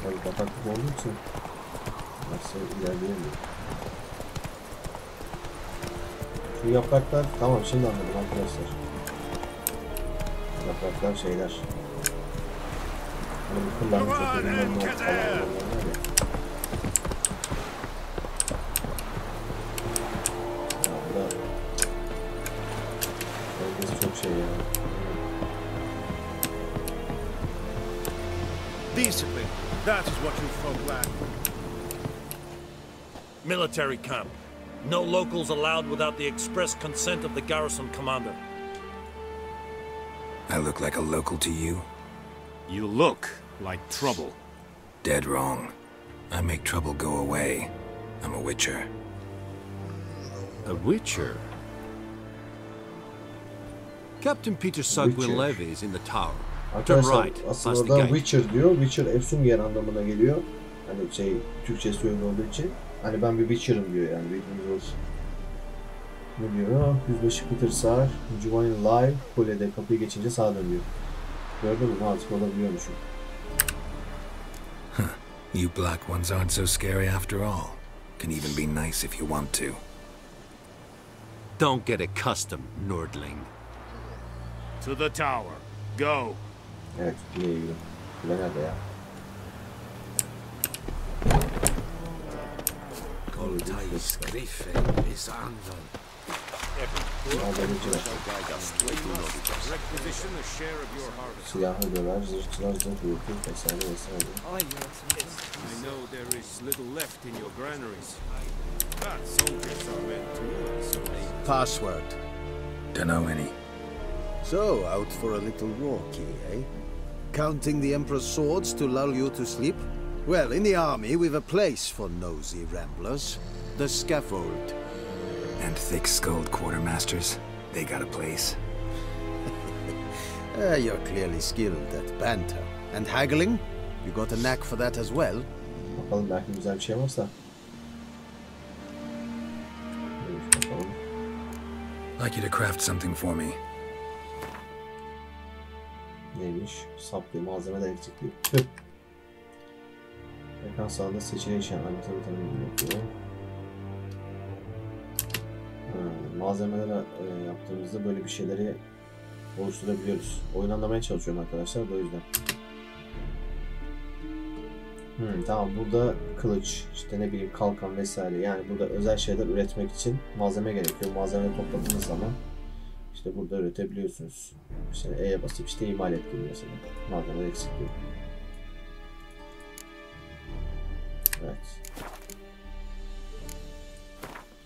Tabii bataklık olduğu için nasıl ilerleyemiyor. Şu yapraklar, tamam şimdi anladım arkadaşlar. Yapraklar şeyler. Hani bu kullanmış çok ürünlerin olduğu falan olanlar var ya. Ya bu da herkes çok şey ya. Discipline. That is what you folk lack. Military camp. No locals allowed without the express consent of the garrison commander. I look like a local to you? You look like trouble. Dead wrong. I make trouble go away. I'm a witcher. A witcher? Captain Peter Sugwin Levy is in the tower. Turn right, Aslında past the orada gate. Witcher diyor. Witcher Efsungier anlamına geliyor. Hani şey Türkçesi öyle olduğu için. Hani ben bir Witcher'ım diyor yani bilginiz olsun. Ne diyor? Yüzbaşı Peter sağır. Juvain Live kulede kapıyı geçince sağa dönüyor. Gördün mü? Artık olabiliyormuşum. You black ones aren't so scary after all. Can even be nice if you want to. Don't get accustomed, Nordling. To the tower. Go. Evet, niye ilgili? Kule nerede ya? Silahlı döver, zırhçılar zırh yürütür, vesaire vesaire. I know there is little left in your granaries. But soldiers are meant to. Password. Dunno any. So, out for a little walk, eh? Counting the Emperor's swords to lull you to sleep? Well, in the army, we've a place for nosy ramblers. The scaffold. And thick-skulled quartermasters. They got a place. You're clearly skilled at banter. And haggling? You got a knack for that as well? Bakalım belki güzel bir şey varsa. Bakalım. Like you to craft something for me. Neymiş? Saplı malzemeden eksikliği. Tüh. Ekran sağında seçili işaretleri yapıyor. Malzemeleri yaptığımızda böyle bir şeyleri oluşturabiliyoruz. Oyun anlamaya çalışıyorum arkadaşlar da o yüzden. Tamam, burada kılıç, işte ne bileyim kalkan vesaire, yani burada özel şeyler üretmek için malzeme gerekiyor. Malzemeyi topladığınız zaman işte burada üretebiliyorsunuz. İşte E'ye basıp işte imal et gibi mesela. Malzeme eksikliği. Evet.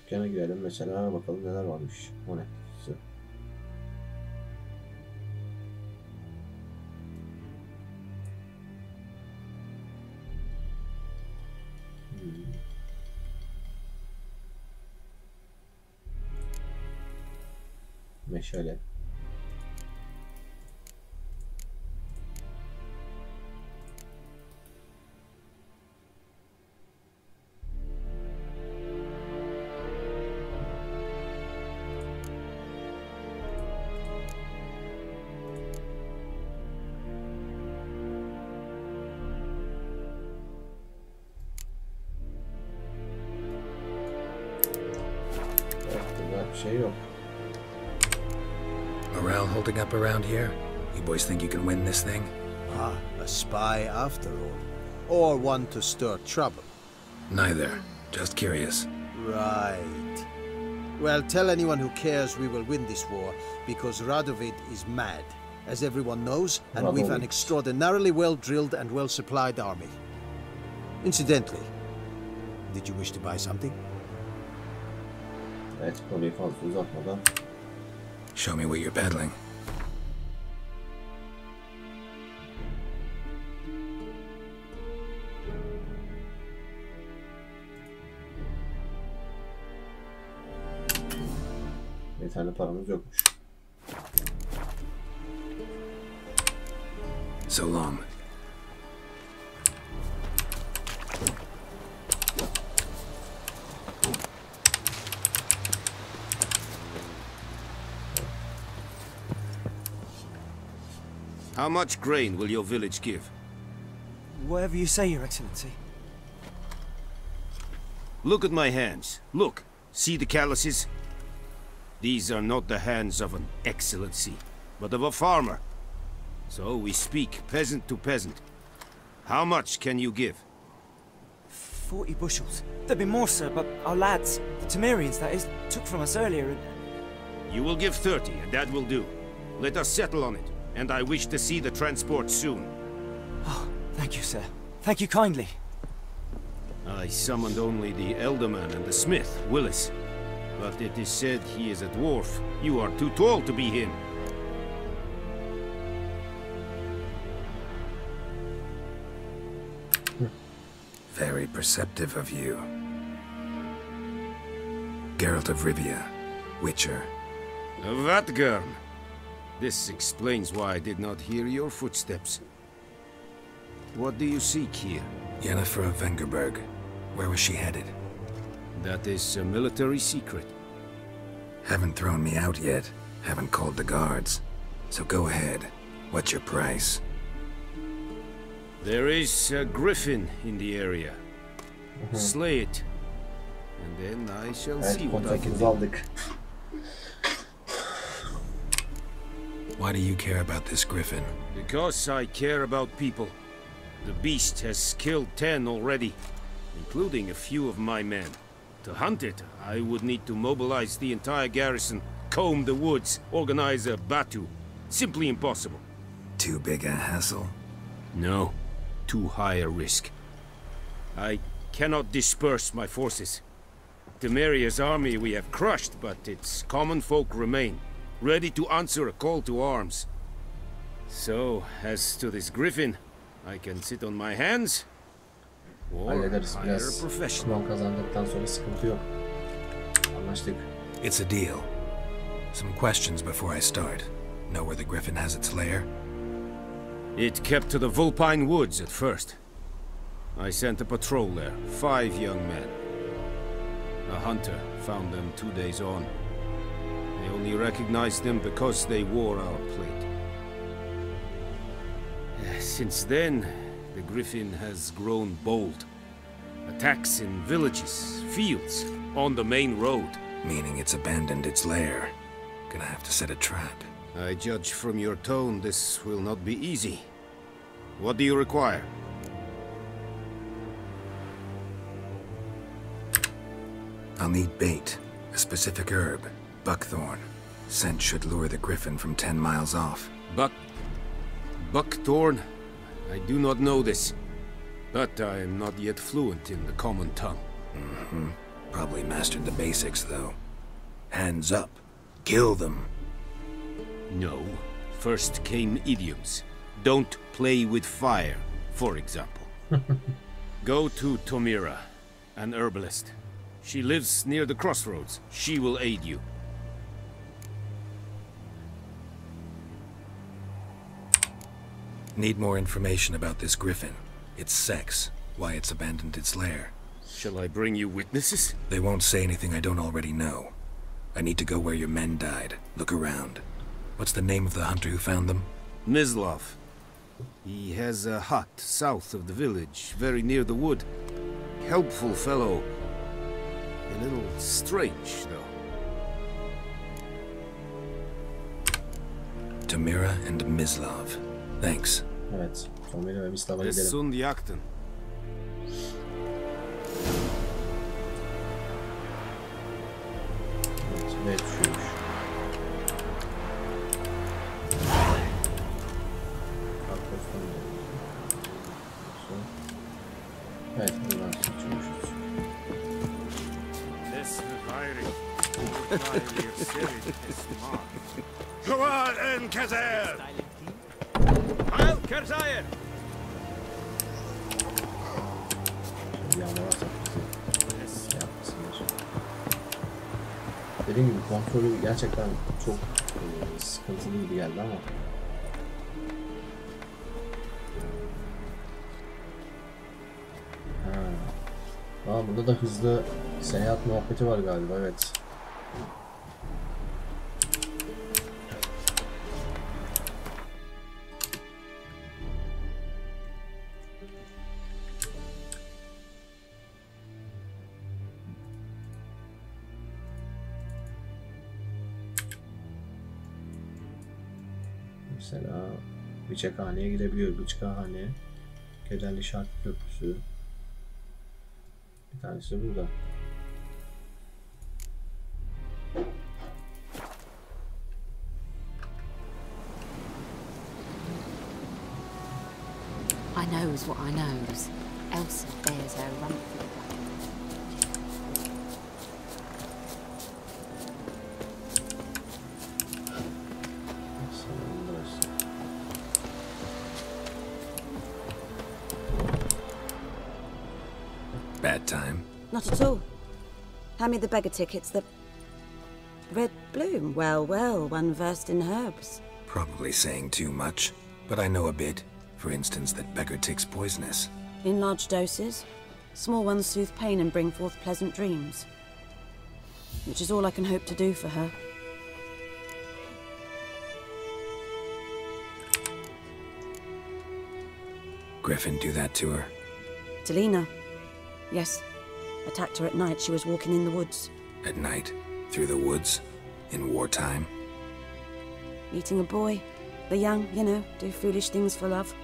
Dükkana girelim mesela, bakalım neler varmış. O ne? Meşale. Şey yok. Morale holding up around here? You boys think you can win this thing? Ah, a spy after all. Or one to stir trouble. Neither. Just curious. Right. Well, tell anyone who cares we will win this war, because Radovid is mad, as everyone knows, and we've an extraordinarily well-drilled and well-supplied army. Incidentally, did you wish to buy something? Evet, konuyu fazla uzatmadan. Show me what you're peddling. Yeterli paramız yokmuş. So long. How much grain will your village give? Whatever you say, Your Excellency. Look at my hands. Look. See the calluses? These are not the hands of an excellency, but of a farmer. So we speak peasant to peasant. How much can you give? 40 bushels. There'd be more, sir, but our lads, the Temerians that is, took from us earlier and... You will give 30, and that will do. Let us settle on it, and I wish to see the transport soon. Oh, thank you, sir. Thank you kindly. I summoned only the Elderman and the smith, Willis. But it is said he is a dwarf. You are too tall to be him. Very perceptive of you. Geralt of Rivia, Witcher. Vatgern. This explains why I did not hear your footsteps. What do you seek here? Yennefer of Vengerberg. Where was she headed? That is a military secret. Haven't thrown me out yet. Haven't called the guards. So go ahead. What's your price? There is a griffin in the area. Slay it. And then I shall see Evet, what I can kontratımızı do. aldık. Why do you care about this griffin? Because I care about people. The beast has killed 10 already, including a few of my men. To hunt it, I would need to mobilize the entire garrison, comb the woods, organize a battue. Simply impossible. Too big a hassle? No, too high a risk. I cannot disperse my forces. Temeria's army we have crushed, but its common folk remain, ready to answer a call to arms. So, as to this griffin, I can sit on my hands, or Hallederiz hire a biraz. professional. Puan kazandıktan sonra sıkıntı yok. Anlaştık. It's a deal. Some questions before I start. Know where the griffin has its lair? It kept to the Vulpine Woods at first. I sent a patrol there, 5 young men. A hunter found them 2 days on. They only recognized them because they wore our plate. Since then, the griffin has grown bold. Attacks in villages, fields, on the main road. Meaning it's abandoned its lair. Gonna have to set a trap. I judge from your tone this will not be easy. What do you require? I'll need bait. A specific herb. Buckthorn. Scent should lure the griffin from 10 miles off. Buckthorn? I do not know this. But I am not yet fluent in the common tongue. Probably mastered the basics, though. Hands up. Kill them. No. First came idioms. Don't play with fire, for example. Go to Tomira, an herbalist. She lives near the crossroads. She will aid you. Need more information about this griffin. Its sex. Why it's abandoned its lair. Shall I bring you witnesses? They won't say anything I don't already know. I need to go where your men died. Look around. What's the name of the hunter who found them? Mislav. He has a hut south of the village, very near the wood. Helpful fellow. A little strange, though. Tamira and Mislav. Thanks. Evet. Tomira ve Mislav'a gidelim. Desund Yakten. Evet. Ve düşüyormuş. Evet. Buradan seçiyormuşuz. Come on, Enkazer! Heil Kerzayir! Bir anda varsa bizi yapmasınlar. Dediğim gibi kontrolü gerçekten çok sıkıntılı gibi geldi ama. Aa, burada da hızlı seyahat muhabbeti var galiba, evet. Mesela Bıçakhane'ye gidebiliyoruz. Bıçakhane, Kederli Şarkı Köprüsü. Bir tanesi burada. I knows what I knows. Elsa bears her rump for the bucket. Sanırım burası. Bad time? Not at all. Hand me the beggar tickets, the... Red bloom. Well, well, one versed in herbs. Probably saying too much, but I know a bit. For instance, that beggar tick's poisonous. In large doses. Small ones soothe pain and bring forth pleasant dreams. Which is all I can hope to do for her. Griffin do that to her? Talina. Yes. Attacked her at night. She was walking in the woods. At night? Through the woods? In wartime? Meeting a boy. The young, you know, do foolish things for love.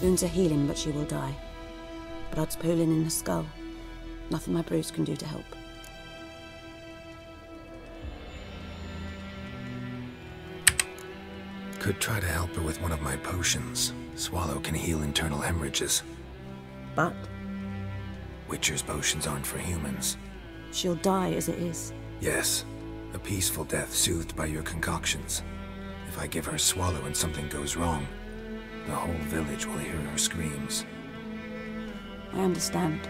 Wounds are healing, but she will die. Blood's pooling in her skull. Nothing my bruise can do to help. Could try to help her with one of my potions. Swallow can heal internal hemorrhages. But Witcher's potions aren't for humans. she'll die as it is. Yes, a peaceful death soothed by your concoctions. If I give her Swallow and something goes wrong, the whole village will hear her screams. I understand.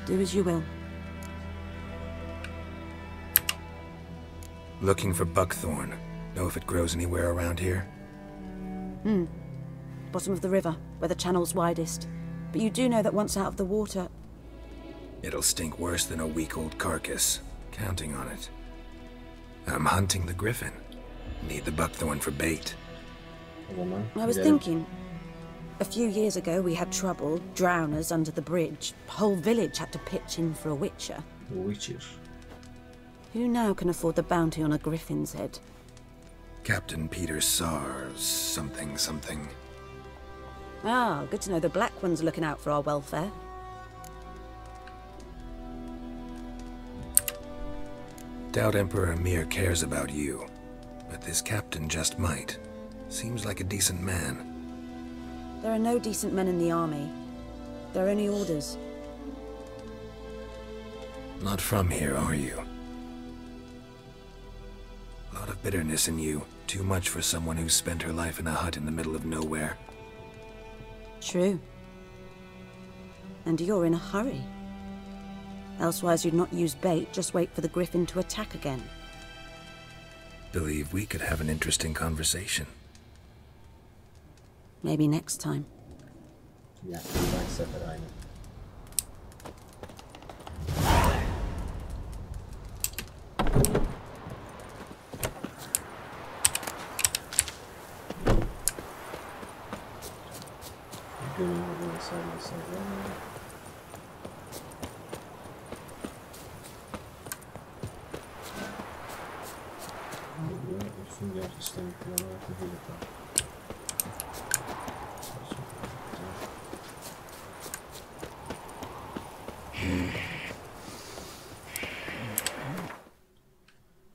Do as you will. Looking for buckthorn. Know if it grows anywhere around here? Bottom of the river, where the channel's widest. But you do know that once out of the water... It'll stink worse than a week-old carcass. Counting on it. I'm hunting the griffin. Need the buckthorn for bait. O zaman I was gidelim. thinking... A few years ago we had trouble, drowners under the bridge. Whole village had to pitch in for a witcher. Witcher. Who now can afford the bounty on a griffin's head? Captain Peter Sars, something. Ah, good to know the Black One's looking out for our welfare. Doubt Emperor Emir cares about you, but this captain just might. Seems like a decent man. There are no decent men in the army. There are only orders. Not from here, are you? A lot of bitterness in you. Too much for someone who's spent her life in a hut in the middle of nowhere. True. And you're in a hurry. Elsewise you'd not use bait, just wait for the griffin to attack again. Believe we could have an interesting conversation. Maybe next time. Ya bir sefer aynı. Gönüllü vesaire. Sünger sistemi kullanarak helikopter.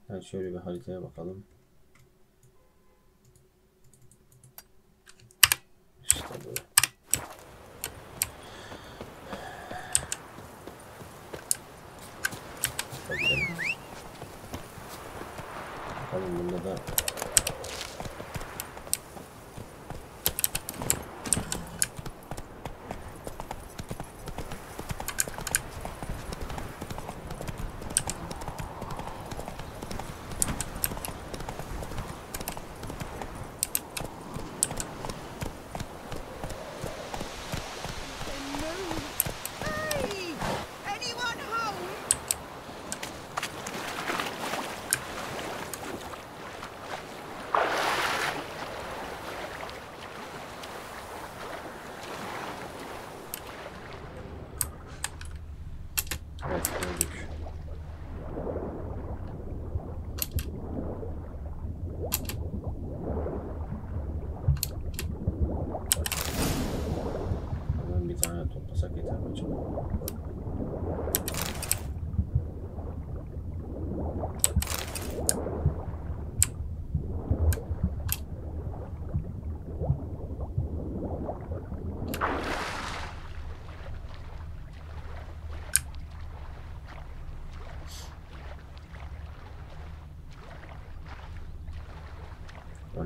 Evet, şöyle bir haritaya bakalım. İşte böyle. Bakalım bunda da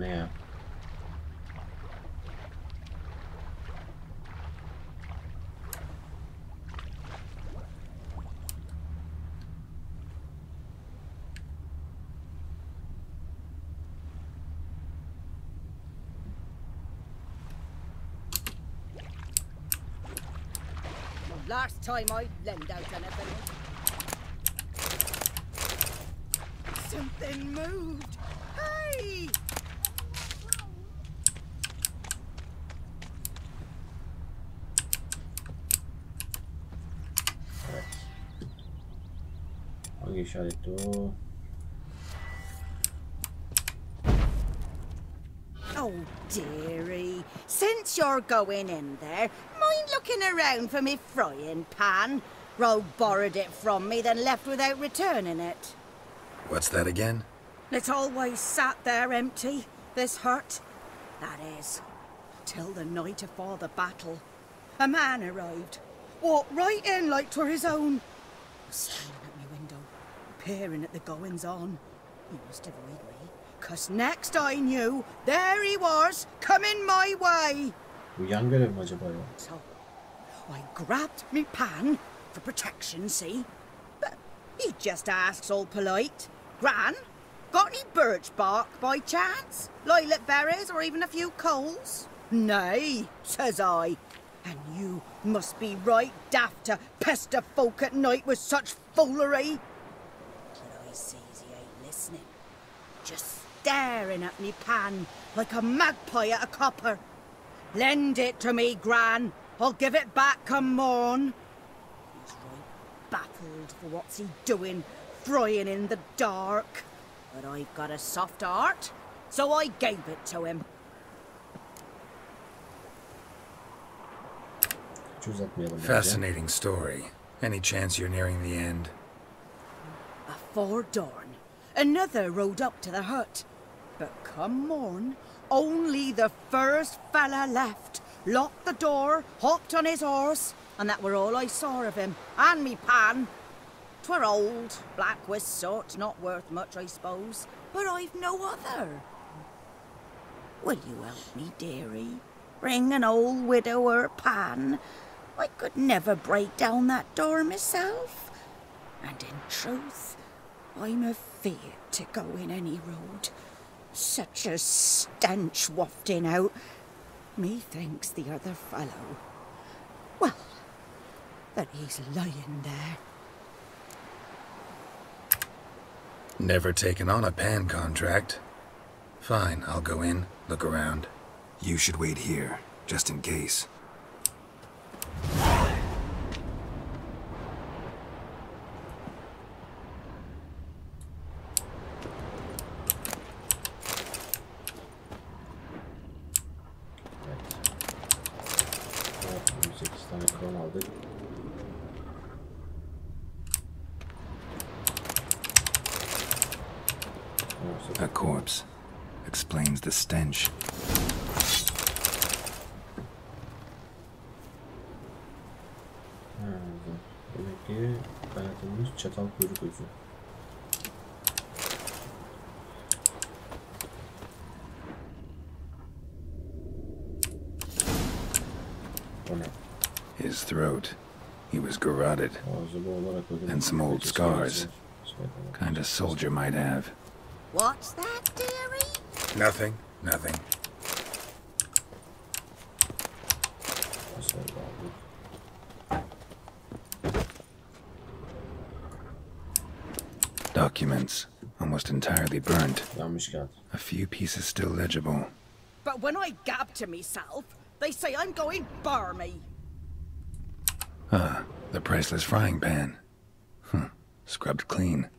ne ya? Last time I lend out anything. Something moved. Hey! Evet. Hangi işaretti o? Oh, dearie, since you're going in there, mind looking around for me frying pan? Rogue borrowed it from me, then left without returning it. What's that again? It's always sat there empty, this hut. That is, till the night afore the battle. A man arrived, walked right in like 'twere his own. Was standing at my window, peering at the goings-on. He must avoid me, 'cause next I knew, there he was, coming my way. Bu yan görev mi acaba ya? So, I grabbed me pan, for protection, see? But he just asks all polite, Gran, got any birch bark by chance? Lilac berries or even a few coals? Nay, says I. And you must be right daft to pester folk at night with such foolery. But I sees he ain't listening. Just staring at me pan like a magpie at a copper. Lend it to me, Gran. I'll give it back come morn. He's right baffled for what's he doing, frying in the dark. But I've got a soft heart, so I gave it to him. Fascinating story. Any chance you're nearing the end? Afore dawn, another rode up to the hut. But come morn, only the first fella left, locked the door, hopped on his horse, and that were all I saw of him, and me pan. 'Twere old, black with soot, not worth much, I suppose, but I've no other. Will you help me, dearie? Bring an old widower pan. I could never break down that door myself. And in truth, I'm afeard to go in any road. Such a stench wafting out. Methinks the other fellow, well, that he's lying there. Never taken on a pan contract. Fine, I'll go in, look around. You should wait here, just in case. A corpse. Explains the stench. Demek ki kaynatılmış çatal kuyruk özü. His throat. He was garroted. And some old scars. Kind of soldier might have. What's that, dearie? Nothing. Nothing. Documents. Almost entirely burnt. A few pieces still legible. But when I gab to myself, they say I'm going barmy. Ah, the priceless frying pan. Scrubbed clean.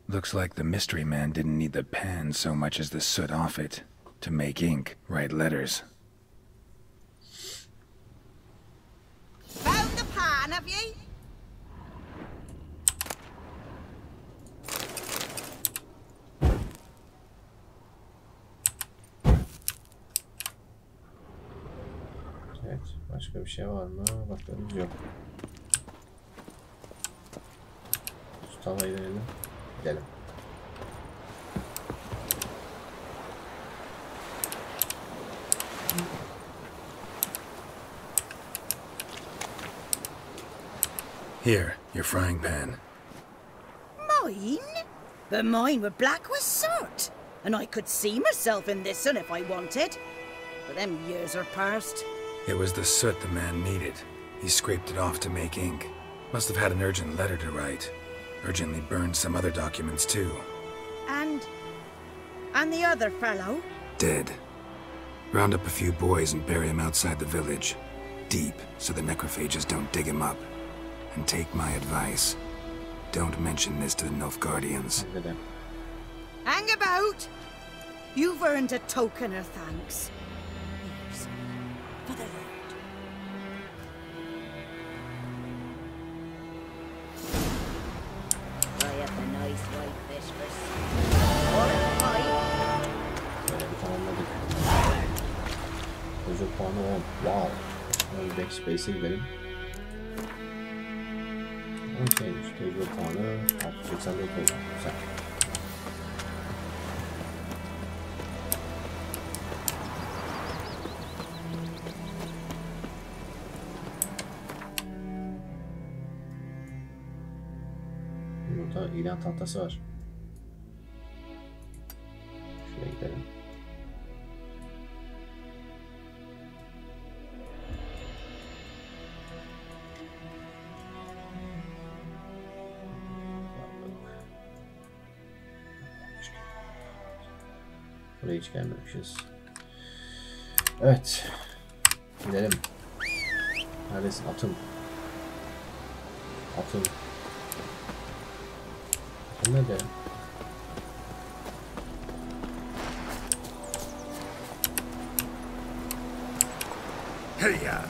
Looks like the mystery man didn't need the pan so much as the soot off it to make ink, write letters. Found the pan, have ye? Evet, başka bir şey var mı? Bakıyoruz, yok. Tutamayı deneyelim. Gidelim. Here, your frying pan. Mine? But mine were black with soot. And I could see myself in this one if I wanted. But them years are past. It was the soot the man needed. He scraped it off to make ink. Must have had an urgent letter to write. Urgently burned some other documents too. And the other fellow? Dead. Round up a few boys and bury him outside the village. Deep, so the necrophages don't dig him up. And take my advice. Don't mention this to the Nilfgaardians. Hang about! You've earned a token of thanks. Here's for the Lord. I have a nice white fish for Çocuk puanı 10. Wow. Backspace'e gidelim. Okey. Tecrübe puanı 84 oldu. Güzel. Burada ilan tahtası var. Şuraya gidelim. Buraya hiç gelmemişiz. Evet. Gidelim. Neredesin? Atım. Atım. Atım nerede? Hey ya!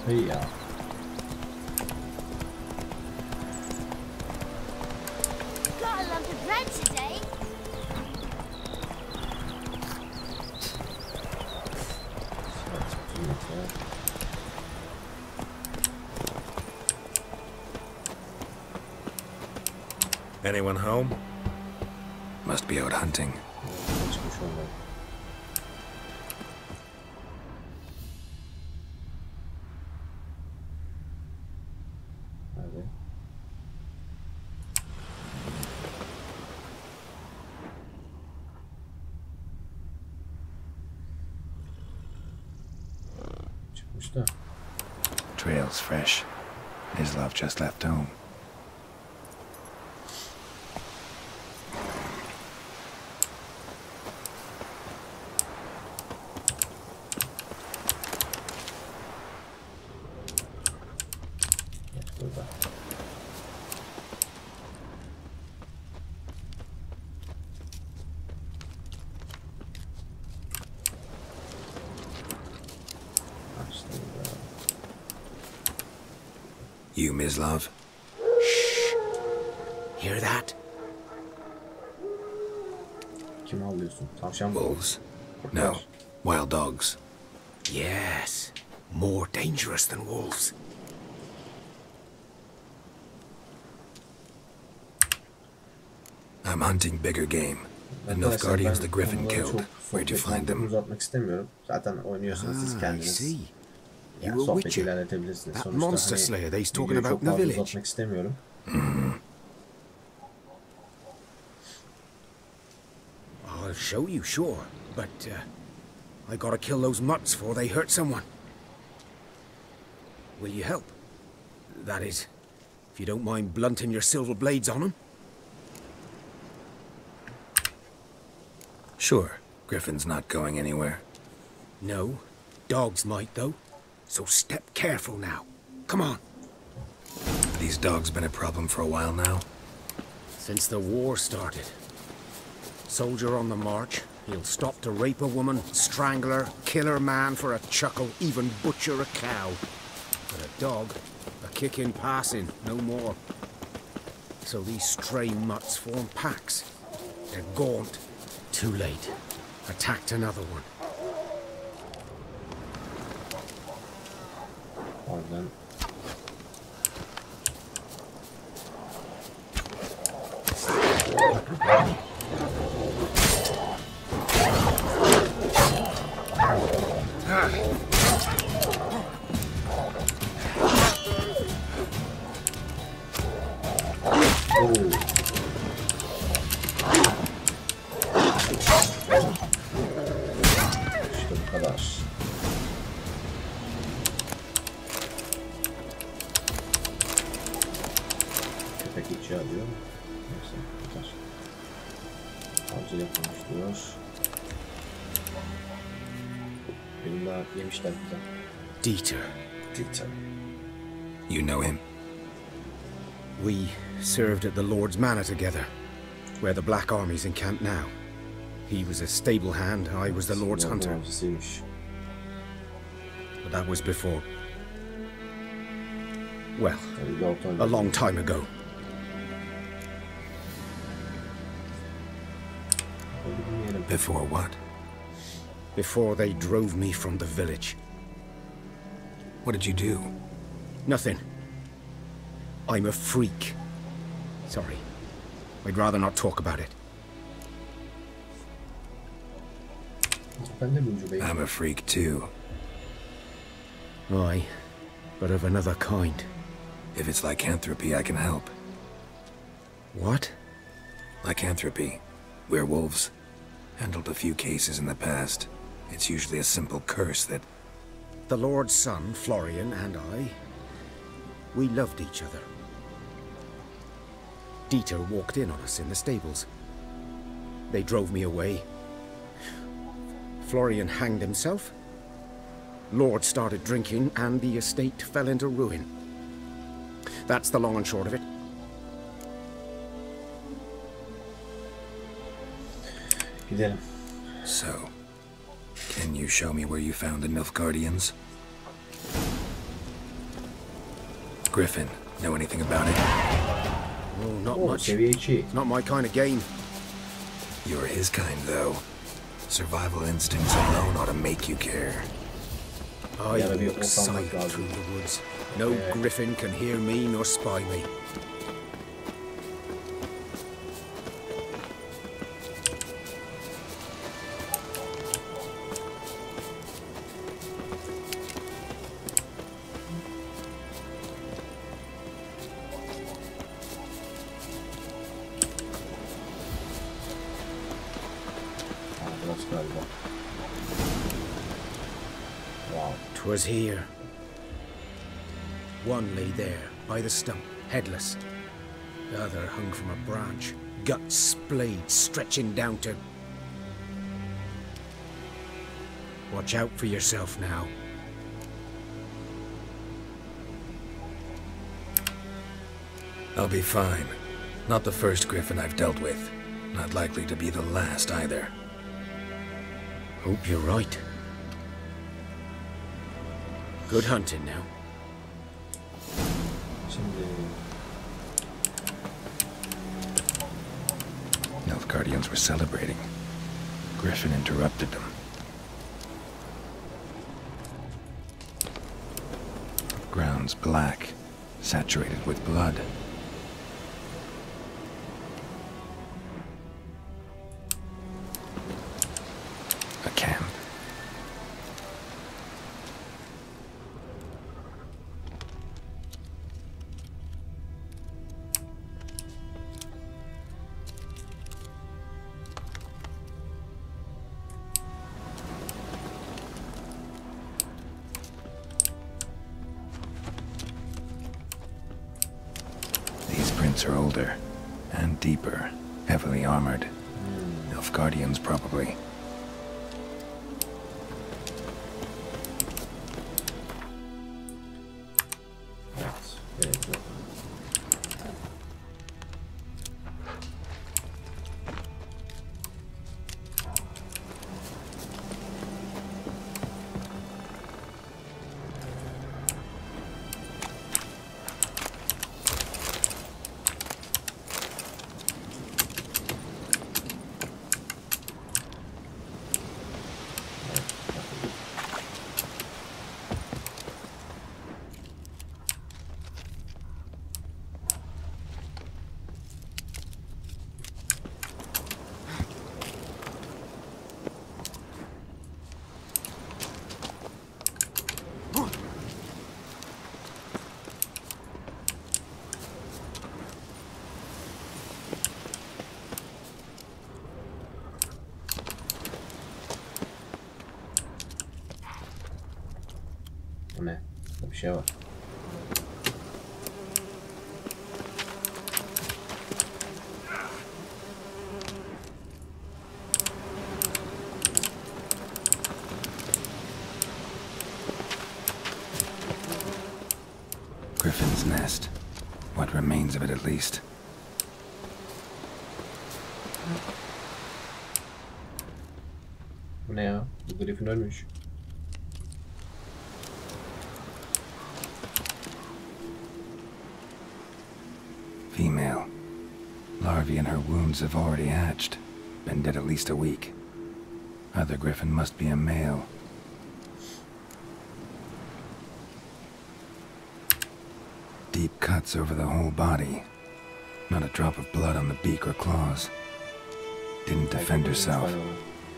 Hey ya! Got a lump of bread today. Anyone home? Must be out hunting. Trail's fresh. Mislav just left home. You, Mislav? Shh. Hear that? Kim avlıyorsun? Tavşan mı? Wolves? No. Wild dogs. Yes. More dangerous than wolves. I'm hunting bigger game. The Nilfgaardians the Griffin killed. Where'd you find them? Uzatmak istemiyorum. Zaten oynuyorsanız siz kendiniz. You were Witcher. That monster slayer they's talking about in the village. Uzatmak istemiyorum. I'll show you, sure, but I gotta kill those mutts before they hurt someone. Will you help? That is, if you don't mind blunting your silver blades on them. Sure. Griffin's not going anywhere. No. Dogs might, though. So step careful now. Come on. These dogs been a problem for a while now? Since the war started. Soldier on the march, he'll stop to rape a woman, strangle her, kill her man for a chuckle, even butcher a cow. But a dog, a kick in passing, no more. So these stray mutts form packs. They're gaunt. Too late. Attacked another one. Pardon. Benim daha yemişler bize. Dieter. Dieter. You know him? We served at the Lord's Manor together, where the Black Army's encamped now. He was a stable hand, I was the Lord's hunter. But that was before... well, a long time ago. Before what? Before they drove me from the village. What did you do? Nothing. I'm a freak. Sorry. I'd rather not talk about it. I'm a freak too. Aye, but of another kind. If it's lycanthropy, I can help. What? Lycanthropy. Werewolves. Handled a few cases in the past. It's usually a simple curse that... The Lord's son, Florian, and I... we loved each other. Dieter walked in on us in the stables. They drove me away. Florian hanged himself. Lord started drinking, and the estate fell into ruin. That's the long and short of it. Gidelim. So, can you show me where you found the Nilfgaardians? Griffin, know anything about it? Oh, not much. It's not my kind of game. You're his kind, though. Survival instincts alone ought to make you care. I walk silent through the woods. No griffin can hear me nor spy me. Was here. One lay there, by the stump, headless. The other hung from a branch, guts splayed, stretching down to... Watch out for yourself now. I'll be fine. Not the first griffin I've dealt with. Not likely to be the last either. Hope you're right. Good hunting now. Nilfgaardians were celebrating. Griffin interrupted them. Ground's black, saturated with blood. A camp. Are older and deeper, heavily armored. Nilfgaardians, probably. Ne? Bir şey var. Griffin's nest. What remains of it, at least. Bu ne ya? Bu Griffin ölmüş. Female. Larvae in her wounds have already hatched. Been dead at least a week. Other Griffin must be a male. Deep cuts over the whole body. Not a drop of blood on the beak or claws. Didn't defend herself.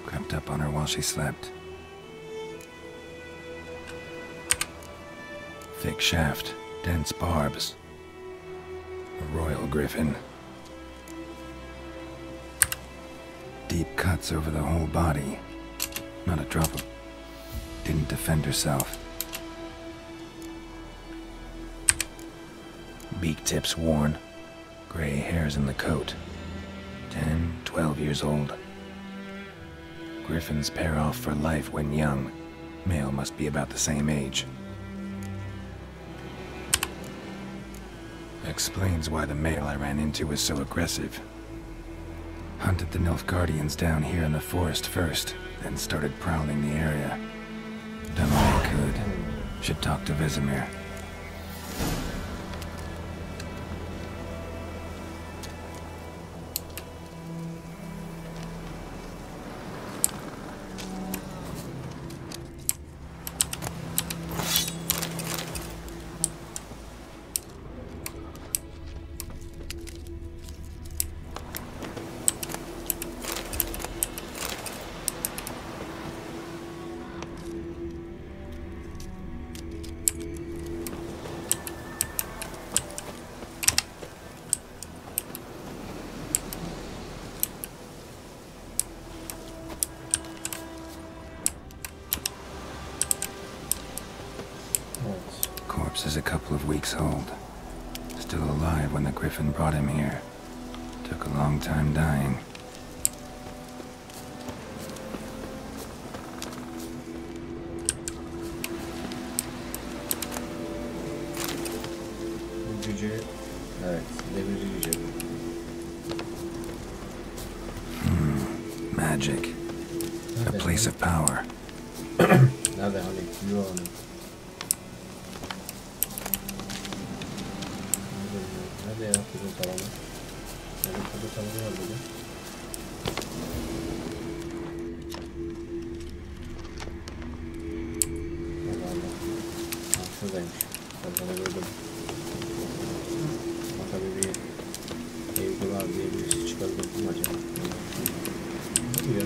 Crept up on her while she slept. Thick shaft, dense barbs. A royal Griffin. Deep cuts over the whole body. Not a drop of... Didn't defend herself. Beak tips worn. Gray hairs in the coat. 10, 12 years old. Griffins pair off for life when young. Male must be about the same age. Explains why the male I ran into was so aggressive. Hunted the Nilfgaardians down here in the forest first, then started prowling the area. Done what I could. Should talk to Vesemir. Corpse is a couple of weeks old. Still alive when the Griffin brought him here. Took a long time dying. Bu gücü, evet, demiri gücü. Magic. A place of power. Nerede hani yiyor onu? Nerede ya kızıl tavanı? Nerede kızıl tavanı var burada? Allah Allah. Ha, şuradaymış. Ben sana gördüm. Ama tabii bir evde var diye birisi çıkardı mı acaba? Ne ya?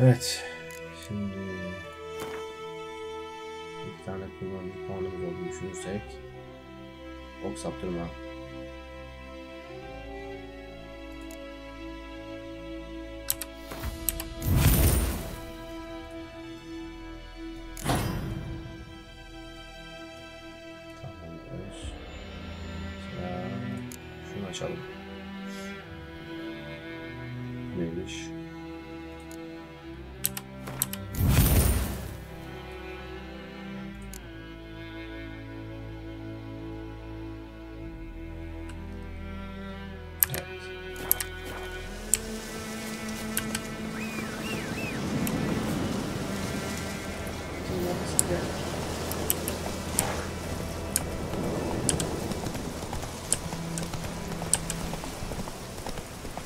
Evet, şimdi bir tane kullanıcı puanımız olduğunu düşünürsek ok saptırma. Tamamdır. Sıra şunu açalım. Neymiş?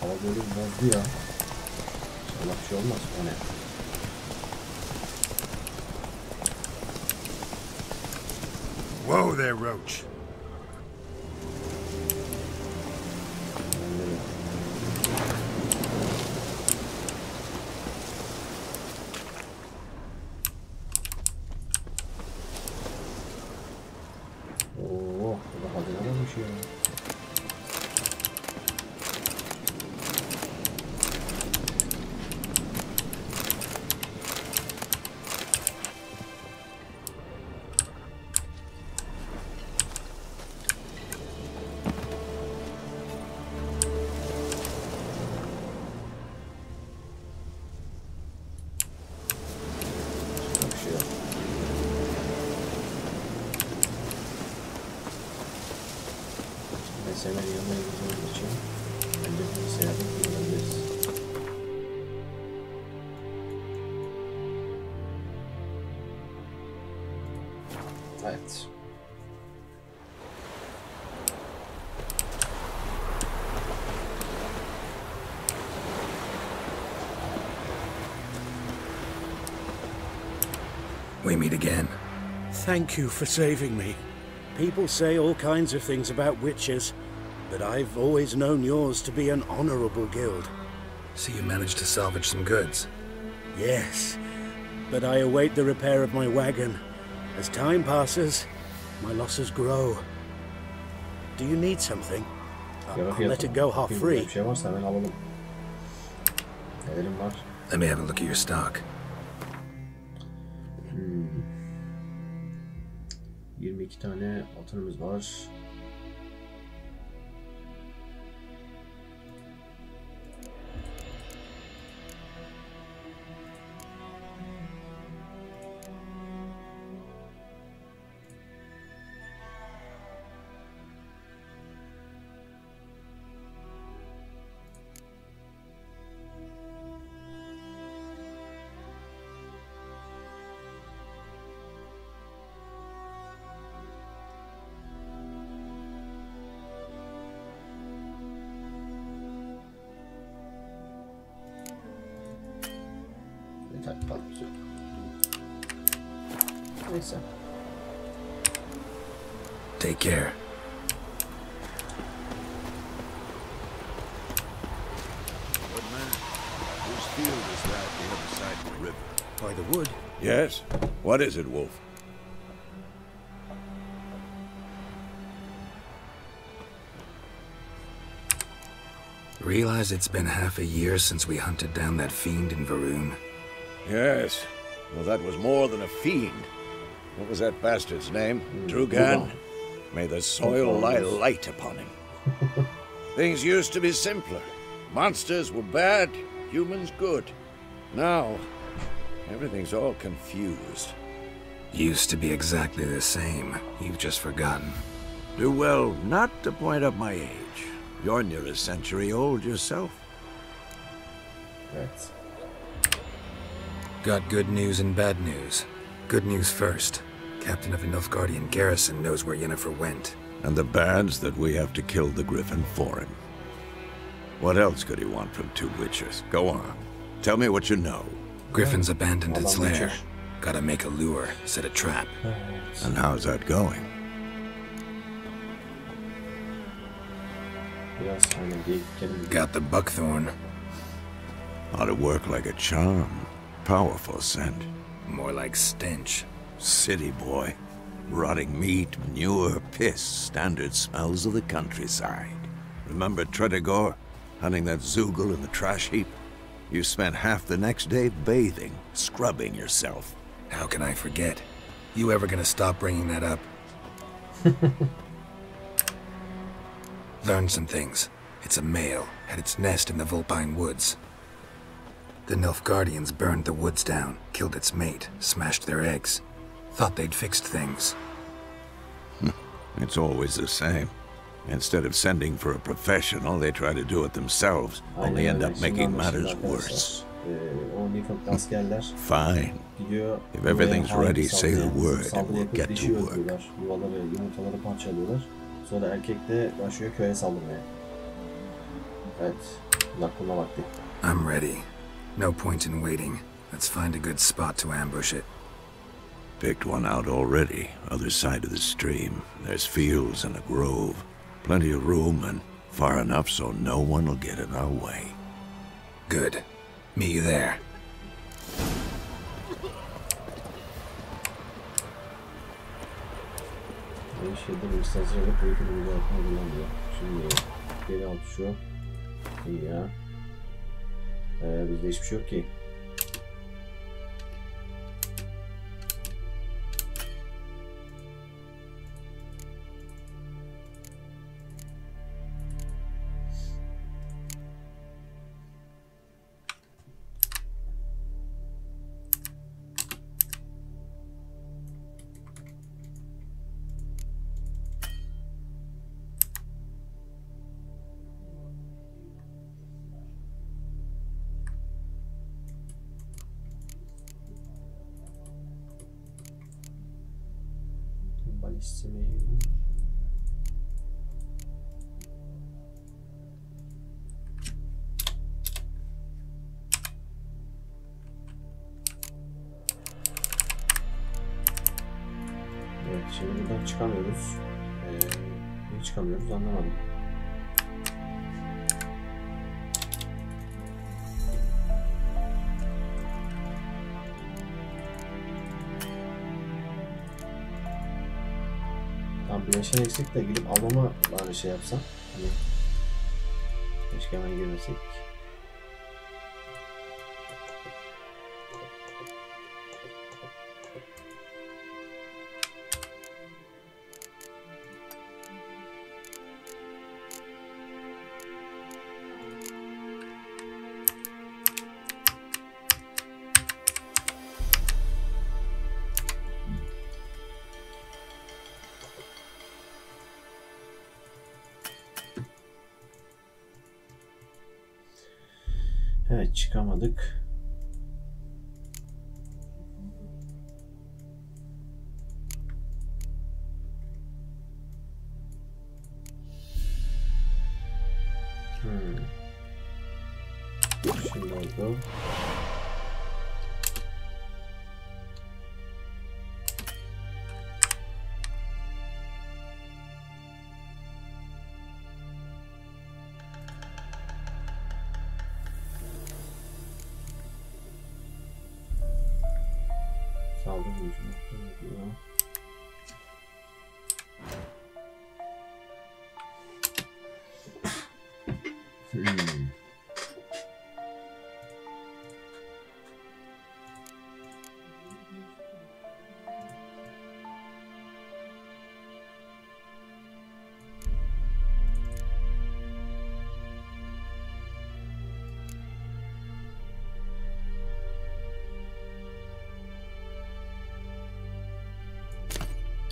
Hava böyle bozdu ya. İnşallah bir şey olmaz. O ne? Whoa there, Roach. Oo, bu da hazine olmuş ya. hemen yanına gideceğimiz için bence bilgisayarda kullanabiliriz. Evet. We meet again. Thank you for saving me. People say all kinds of things about witches, but I've always known yours to be an honorable guild. So you managed to salvage some goods? Yes, but I await the repair of my wagon. As time passes, my losses grow. Do you need something? I'll let it go half-free. Bir şey varsa hemen alalım. Nelerim var? Let me have a look at your stock. 22 tane altınımız var. Neyse. Take care. Old man, whose field is that the other side of the river? By the wood. Yes? What is it, Wolf? Realize it's been half a year since we hunted down that fiend in Varun? Yes. Well, that was more than a fiend. What was that bastard's name? Drugan? May the soil lie light upon him. Things used to be simpler. Monsters were bad, humans good. Now, everything's all confused. Used to be exactly the same. You've just forgotten. Do well not to point up my age. You're near a century old yourself. Evet. Got good news and bad news. Good news first. Captain of the Nilfgaardian garrison knows where Yennefer went. And the bad's that we have to kill the Griffin for him. What else could he want from two witchers? Go on. Tell me what you know. Griffin's abandoned its lair. Gotta make a lure, set a trap. And how's that going? Got the buckthorn. Ought to work like a charm. Powerful scent. More like stench. City boy. Rotting meat, manure, piss. Standard smells of the countryside. Remember Tredegor? Hunting that Zoogle in the trash heap? You spent half the next day bathing, scrubbing yourself. How can I forget? You ever gonna stop bringing that up? Learned some things. It's a male, had its nest in the Vulpine Woods. The Nilfgaardians burned the woods down, killed its mate, smashed their eggs. Thought they'd fixed things. It's always the same. Instead of sending for a professional, they try to do it themselves, only end up making matters worse. Fine. If everything's ready, say the word and we'll get to work. Yuvaları, yumurtaları parçalıyorlar. Sonra erkek de başlıyor köye saldırmaya. Evet. Nakılma vakti. I'm ready. No point in waiting. Let's find a good spot to ambush it. Picked one out already, other side of the stream. There's fields and a grove. Plenty of room and far enough so no one will get in our way. Good. Meet you there. Şeyde bir sazıyla kıyıkını bir yapma kullanmıyor. Şimdi geri al şu. İyi ya. Bizde hiçbir şey yok ki. istemeyi. Evet, şimdi buradan çıkamıyoruz. Niye çıkamıyoruz anlamadım. Tam bileşen eksik de gidip almama bari şey yapsam. Hani keşke hemen girmesek. Evet, çıkamadık. Şimdi oldu.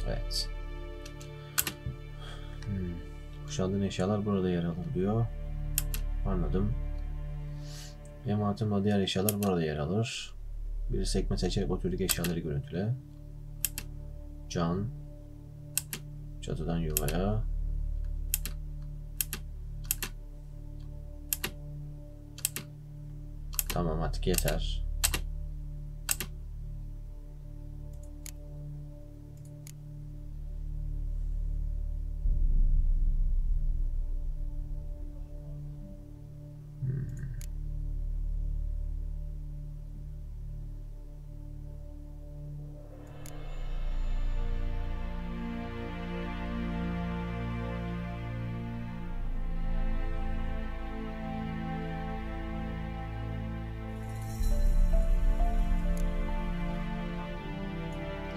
Evet. Kuşandığın eşyalar burada yer alır diyor. Anladım. Emanetimle diğer eşyalar burada yer alır. Bir sekme seçerek o türdeki eşyaları görüntüle. Can. Çatıdan yuvaya. Tamam artık yeter.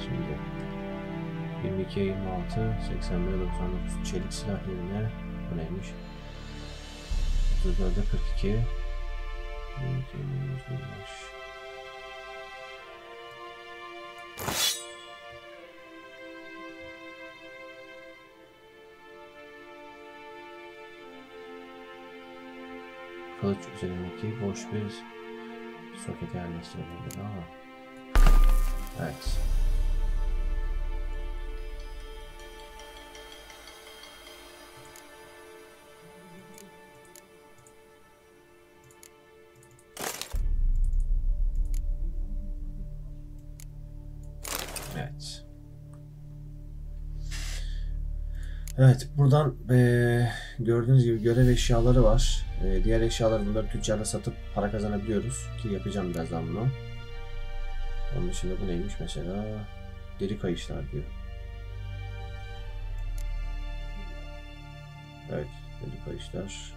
Şimdi 22'ye 26, 81'e 99 çelik silah yerine bu neymiş? 34'e 42 22'ye 25. Kılıç üzerindeki boş bir soket yerleştirildi ama evet. Evet. Evet, buradan gördüğünüz gibi görev eşyaları var. Diğer eşyaları bunları tüccarla satıp para kazanabiliyoruz ki yapacağım birazdan bunu. Onun dışında bu neymiş mesela? Deri kayışlar diyor. Evet, deri kayışlar.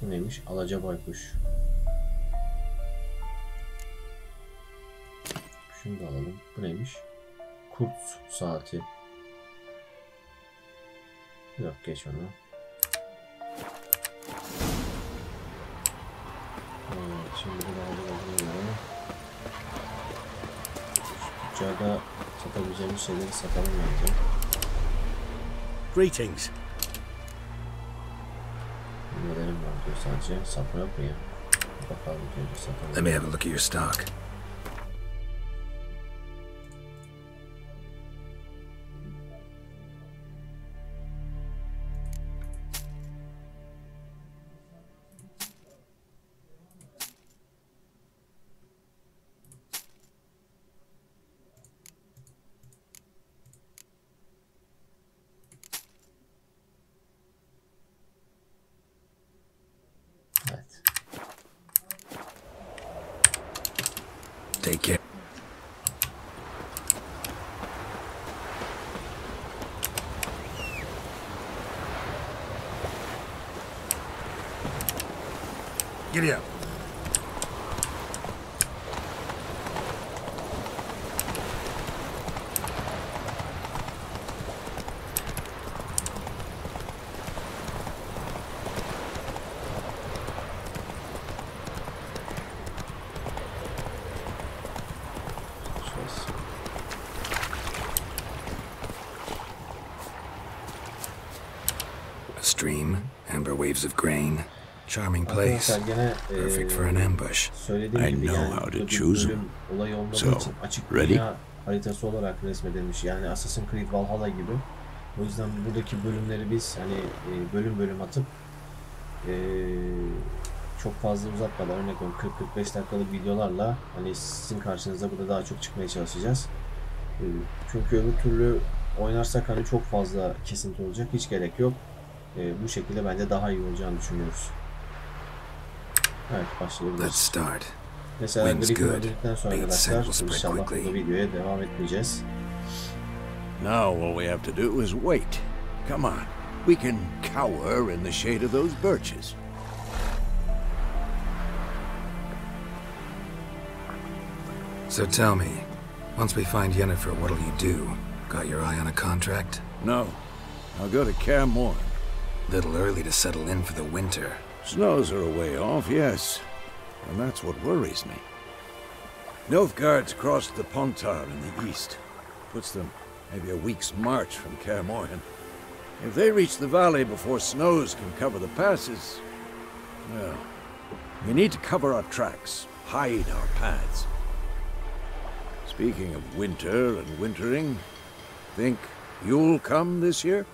Bu neymiş? Alaca baykuş. Şunu da alalım. Bu neymiş? Kurt saati. Yok, geç onu. Evet, şimdi bir daha olduğuna göre tüccarda satabileceğimiz şeyleri satalım bence. Greetings. Nelerim var diyor sadece. Sapma yok mu ya? Bakalım diyor, satalım. Let me have a look at your stock. Giddy up. A stream, amber waves of grain. Charming place. Perfect for an ambush. Söylediğim gibi yani bölüm olay olmadığı için açık dünya haritası olarak resmedilmiş. Yani Assassin's Creed Valhalla gibi. O yüzden buradaki bölümleri biz hani bölüm bölüm atıp çok fazla uzatmadan, örnek veriyorum 40-45 dakikalık videolarla hani sizin karşınıza burada daha çok çıkmaya çalışacağız. Çünkü öbür türlü oynarsak hani çok fazla kesinti olacak. Hiç gerek yok. Bu şekilde bence daha iyi olacağını düşünüyoruz. Evet, başlayabiliriz. Mesela Griffin öldürdükten sonra arkadaşlar inşallah bu videoya devam etmeyeceğiz. Now all we have to do is wait. Come on. We can cower in the shade of those birches. So tell me, once we find Yennefer, what'll you do? Got your eye on a contract? No. I'll go to Kaer Morhen. Little early to settle in for the winter. Snows are a way off, yes. And that's what worries me. Nilfgaard's crossed the Pontar in the east. Puts them maybe a week's march from Kaer Morhen. If they reach the valley before snows can cover the passes, well, we need to cover our tracks, hide our paths. Speaking of winter and wintering, think you'll come this year?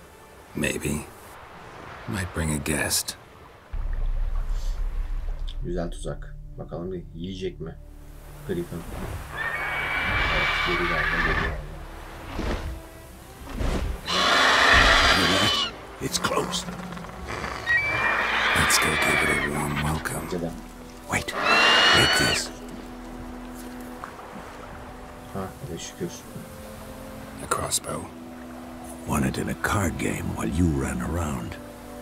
Maybe. Might bring a guest. Güzel tuzak. Bakalım bir yiyecek mi? Griffin. Evet, geri geldi. It's closed. Let's go give it a warm welcome. Wait, take this. Ha, şükür. A crossbow. Won it in a card game while you ran around.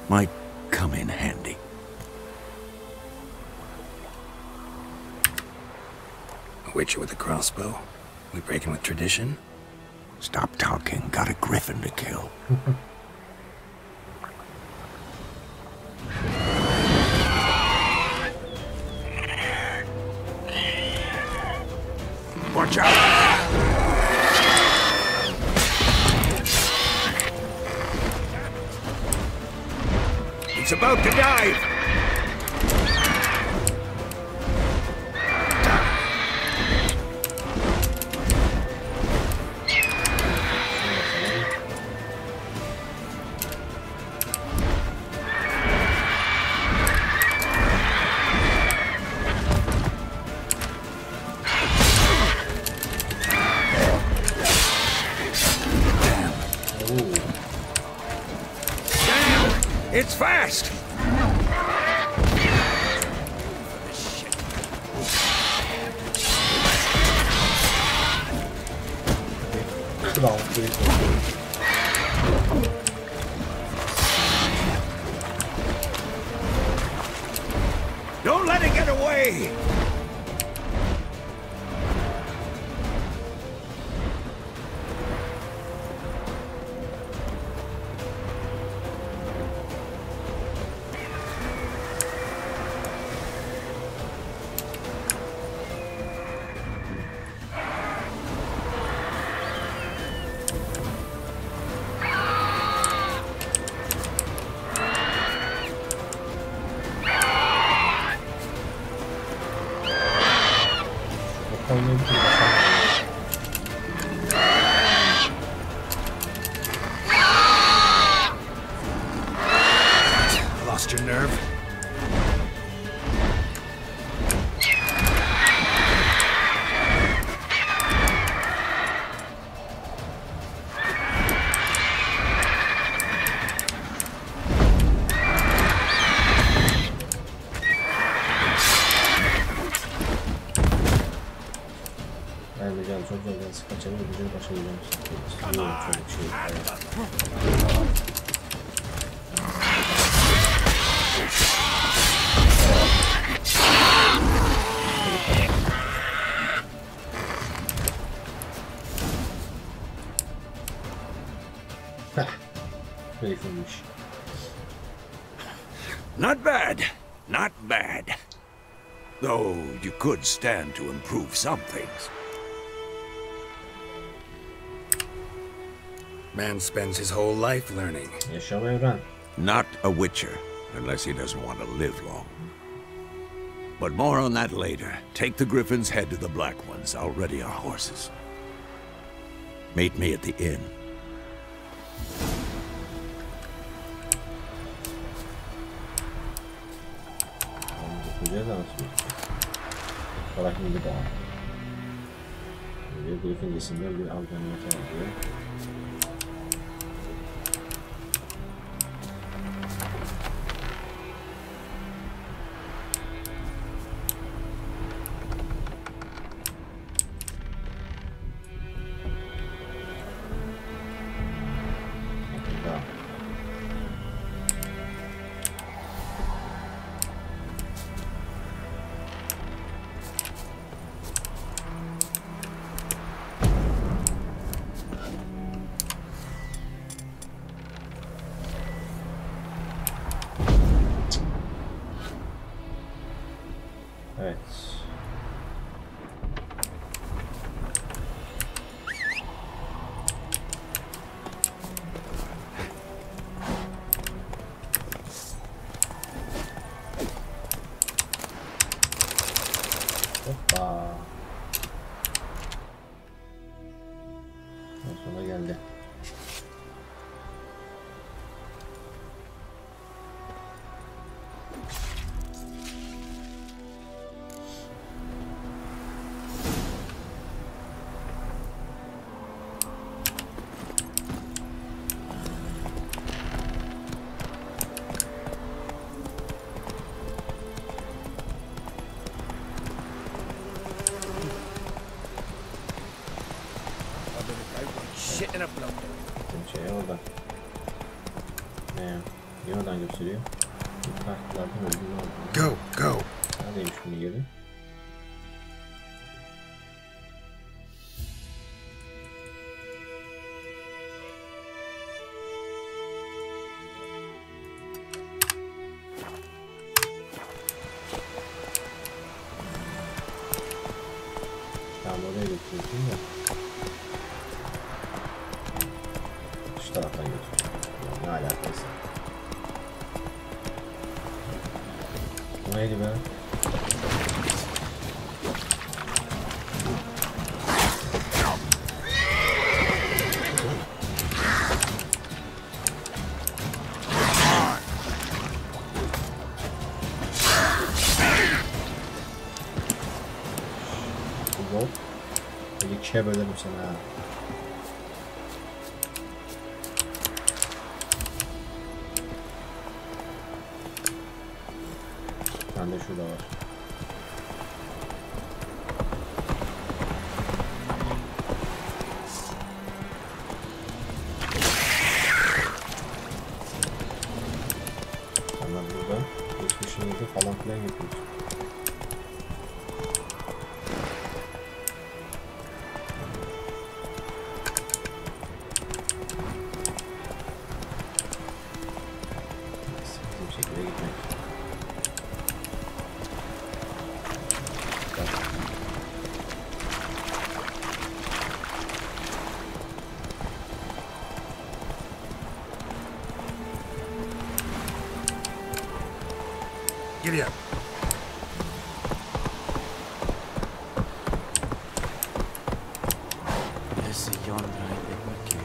Might come in handy. A witcher with a crossbow? We breaking with tradition? Stop talking. Got a griffin to kill. Watch out! It's about to dive! It's fast! Don't let it get away! Lost your nerve? Çok zordan kaçalım, güzel başaracağım. Çok şey. Zayıflamış. Not bad. Not bad. Though you could stand to improve some things. Man spends his whole life learning. Yaşam öğren. Not a witcher, unless he doesn't want to live long. But more on that later. Take the Griffin's head to the Black Ones. I'll ready our horses. Meet me at the inn. Yapacağız ama şimdi. Bırakın bir daha. Bir Griffin isimli bir avcının çağırıyor. Evet. Hoppa. Sonra geldi. Shit in a block. Şey orada. Ne? Niye oradan gösteriyor? Kartlardan öldüğünü oldu. Go. Neredeymiş bunun yeri? Tamam oraya götürüyorsun da. Şu taraftan götürüyorum. Ne alakası? Bu neydi be? Yok. Böyle ikiye bölerim sana ha. Bir tane de şurada var. Hemen burada geçmişimizde falan filan yapıyoruz. Bu şekilde gitmek. Giddy up. Esse yonder ain't big wicked.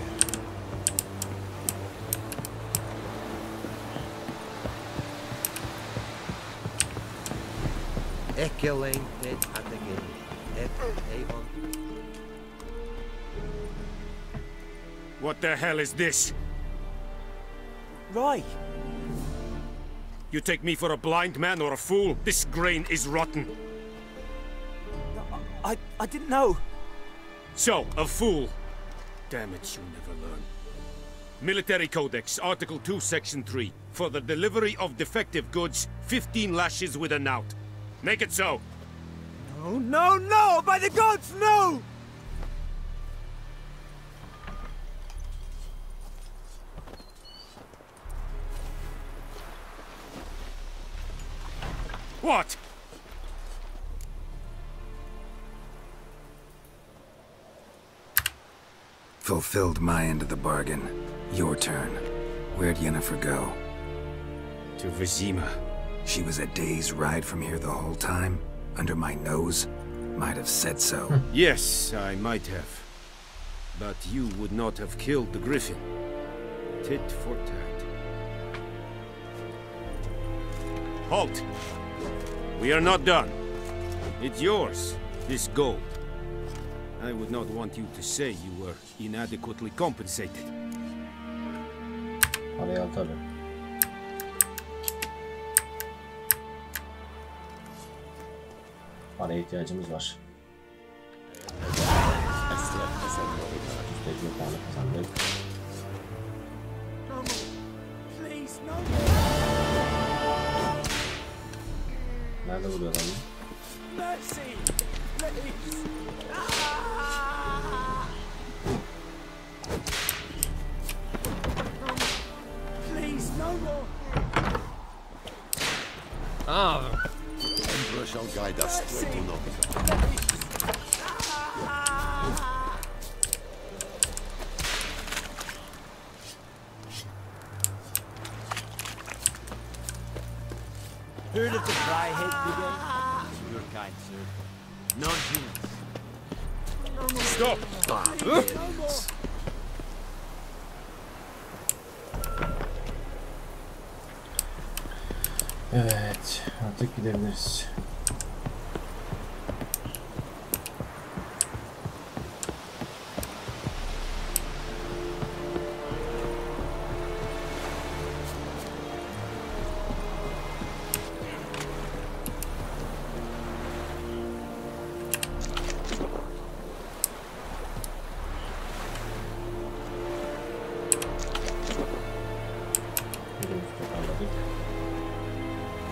Ekelain dead at the game. Avon. What the hell is this? Right. You take me for a blind man or a fool? This grain is rotten. I didn't know. So, a fool. Damn it, you never learn. Military Codex, Article 2, Section 3. For the delivery of defective goods, 15 lashes with a knout. Make it so. No, no, no! By the gods, no! What? Fulfilled my end of the bargain. Your turn. Where'd Yennefer go? To Vizima. She was a day's ride from here the whole time? Under my nose? Might have said so. Yes, I might have. But you would not have killed the griffin. Tit for tat. Halt! We are not done. It's yours, this gold. I would not want you to say you were inadequately compensated. Parayı al tabii. Paraya ihtiyacımız var. Tecrübe puanı kazandık. Nerede vuruyor adam? Emperor shall guide us straight to Nottingham. Heard of the Dryhead Brigade? Your kind, sir. Non-humans. Stop! Evet, artık gidebiliriz.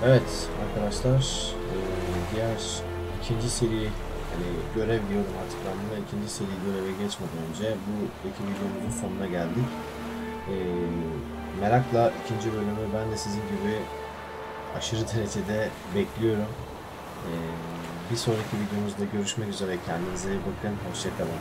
Evet arkadaşlar, diğer ikinci seri, yani görev diyorum artık ben buna, ikinci seri göreve geçmeden önce bu iki videomuzun sonuna geldik. Merakla ikinci bölümü ben de sizin gibi aşırı derecede bekliyorum. Bir sonraki videomuzda görüşmek üzere, kendinize iyi bakın, hoşça kalın.